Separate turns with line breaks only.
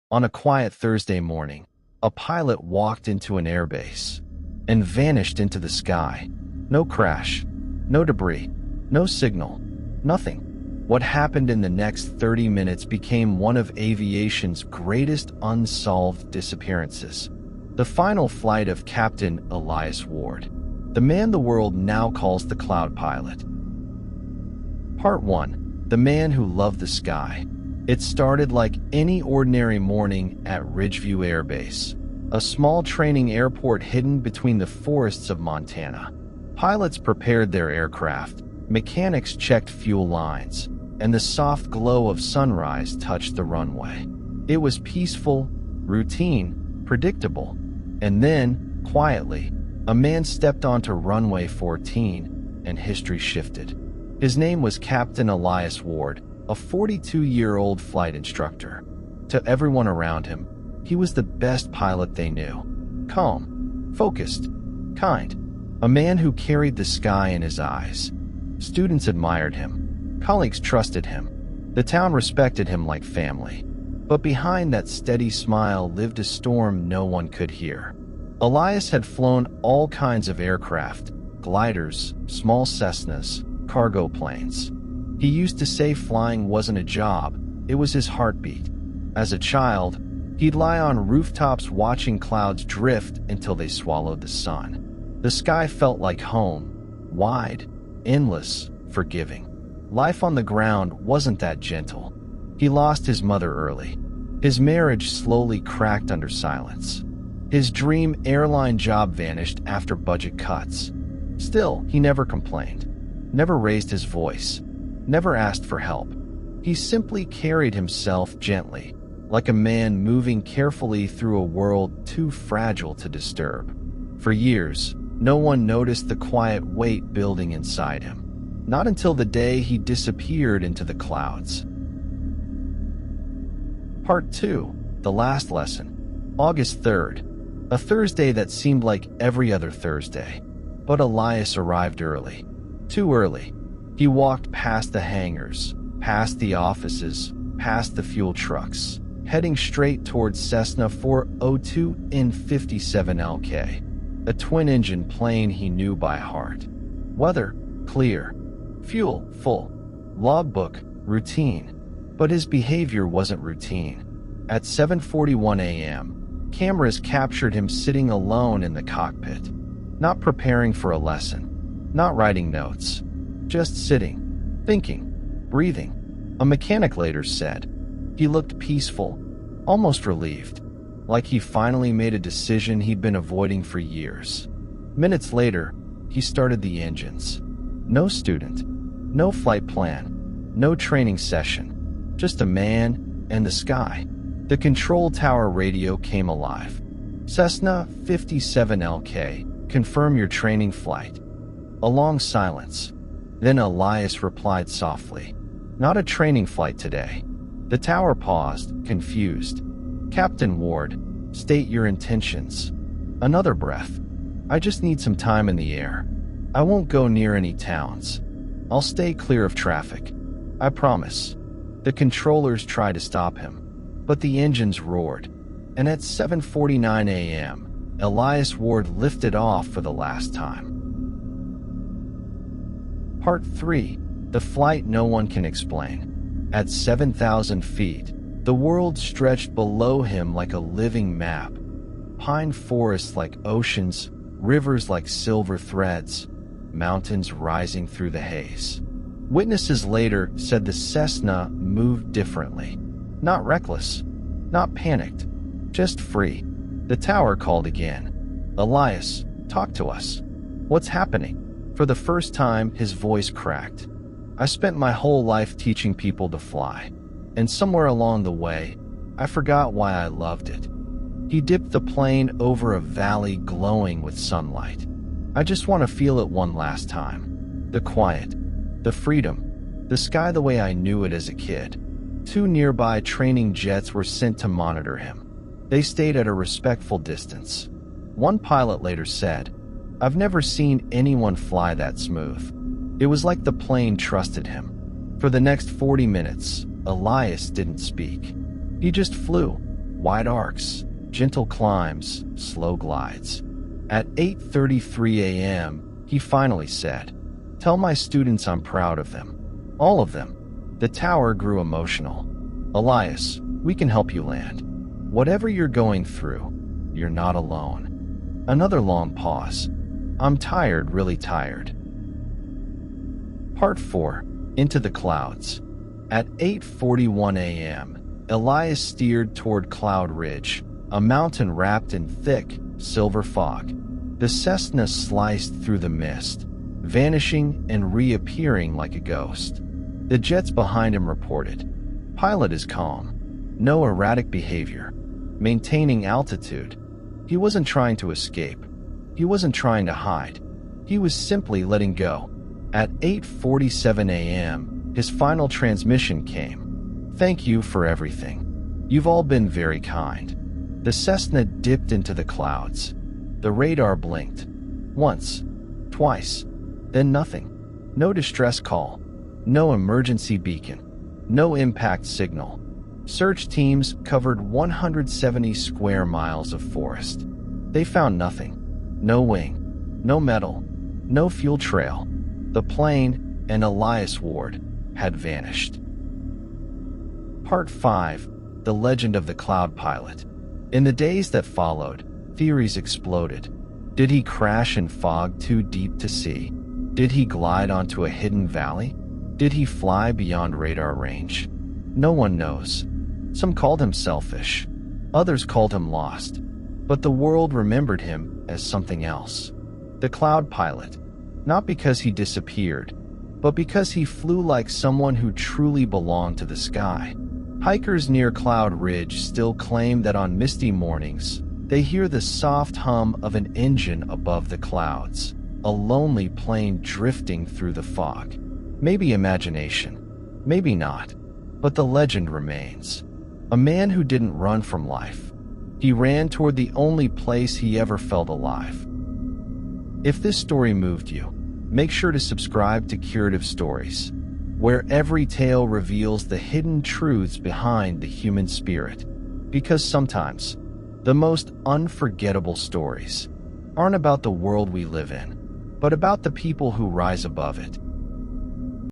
On a quiet Thursday morning, a pilot walked into an airbase and vanished into the sky. No crash, no debris, no signal, nothing. What happened in the next 30 minutes became one of aviation's greatest unsolved disappearances. The final flight of Captain Elias Ward, the man the world now calls the Cloud Pilot. Part 1. The Man Who Loved the Sky. It started like any ordinary morning at Ridgeview Air Base, a small training airport hidden between the forests of Montana. Pilots prepared their aircraft, mechanics checked fuel lines, and the soft glow of sunrise touched the runway. It was peaceful, routine, predictable. And then, quietly, a man stepped onto runway 14, and history shifted. His name was Captain Elias Ward, a 42-year-old flight instructor. To everyone around him, he was the best pilot they knew. Calm, focused, kind. A man who carried the sky in his eyes. Students admired him. Colleagues trusted him. The town respected him like family. But behind that steady smile lived a storm no one could hear. Elias had flown all kinds of aircraft, gliders, small Cessnas, cargo planes. He used to say flying wasn't a job, it was his heartbeat. As a child, he'd lie on rooftops watching clouds drift until they swallowed the sun. The sky felt like home, wide, endless, forgiving. Life on the ground wasn't that gentle. He lost his mother early. His marriage slowly cracked under silence. His dream airline job vanished after budget cuts. Still, he never complained, never raised his voice, never asked for help. He simply carried himself gently, like a man moving carefully through a world too fragile to disturb. For years, no one noticed the quiet weight building inside him. Not until the day he disappeared into the clouds. Part 2. The Last Lesson. August 3rd. A Thursday that seemed like every other Thursday. But Elias arrived early. Too early. He walked past the hangars, past the offices, past the fuel trucks, heading straight towards Cessna 402 in 57LK, a twin-engine plane he knew by heart. Weather, clear. Fuel, full. Logbook, routine. But his behavior wasn't routine. At 7:41 a.m., cameras captured him sitting alone in the cockpit, not preparing for a lesson, not writing notes, just sitting, thinking, breathing. A mechanic later said. He looked peaceful, almost relieved, like he finally made a decision he'd been avoiding for years. Minutes later, he started the engines. No student, no flight plan, no training session, just a man and the sky. The control tower radio came alive. Cessna 57LK, confirm your training flight. A long silence. Then Elias replied softly, not a training flight today. The tower paused, confused. Captain Ward, state your intentions. Another breath. I just need some time in the air. I won't go near any towns. I'll stay clear of traffic. I promise. The controllers tried to stop him, but the engines roared. And at 7:49 a.m., Elias Ward lifted off for the last time. Part 3. The Flight No One Can Explain. At 7,000 feet, the world stretched below him like a living map. Pine forests like oceans, rivers like silver threads, mountains rising through the haze. Witnesses later said the Cessna moved differently. Not reckless, not panicked, just free. The tower called again. Elias, talk to us. What's happening? For the first time, his voice cracked. I spent my whole life teaching people to fly, and somewhere along the way, I forgot why I loved it. He dipped the plane over a valley glowing with sunlight. I just want to feel it one last time. The quiet, the freedom, the sky the way I knew it as a kid. 2 nearby training jets were sent to monitor him. They stayed at a respectful distance. One pilot later said, I've never seen anyone fly that smooth. It was like the plane trusted him. For the next 40 minutes, Elias didn't speak. He just flew, Wide arcs, gentle climbs, slow glides. At 8:33 a.m., he finally said, "Tell my students I'm proud of them. All of them." The tower grew emotional. "Elias, we can help you land. Whatever you're going through, you're not alone." Another long pause. "I'm tired, really tired." Part 4. Into the Clouds. At 8:41 a.m., Elias steered toward Cloud Ridge, a mountain wrapped in thick, silver fog. The Cessna sliced through the mist, vanishing and reappearing like a ghost. The jets behind him reported. Pilot is calm. No erratic behavior. Maintaining altitude. He wasn't trying to escape. He wasn't trying to hide. He was simply letting go. At 8:47 a.m., his final transmission came. "Thank you for everything. You've all been very kind." The Cessna dipped into the clouds. The radar blinked. Once. Twice. Then nothing. No distress call. No emergency beacon. No impact signal. Search teams covered 170 square miles of forest. They found nothing. No wing. No metal. No fuel trail. The plane and Elias Ward had vanished. Part 5. The Legend of the Cloud Pilot. In the days that followed, theories exploded. Did he crash in fog too deep to see? Did he glide onto a hidden valley? Did he fly beyond radar range? No one knows. Some called him selfish. Others called him lost. But the world remembered him as something else. The Cloud Pilot. Not because he disappeared, but because he flew like someone who truly belonged to the sky. Hikers near Cloud Ridge still claim that on misty mornings, they hear the soft hum of an engine above the clouds, a lonely plane drifting through the fog. Maybe imagination, maybe not, but the legend remains. A man who didn't run from life. He ran toward the only place he ever felt alive. If this story moved you, make sure to subscribe to Curative Stories, where every tale reveals the hidden truths behind the human spirit. Because sometimes, the most unforgettable stories aren't about the world we live in, but about the people who rise above it.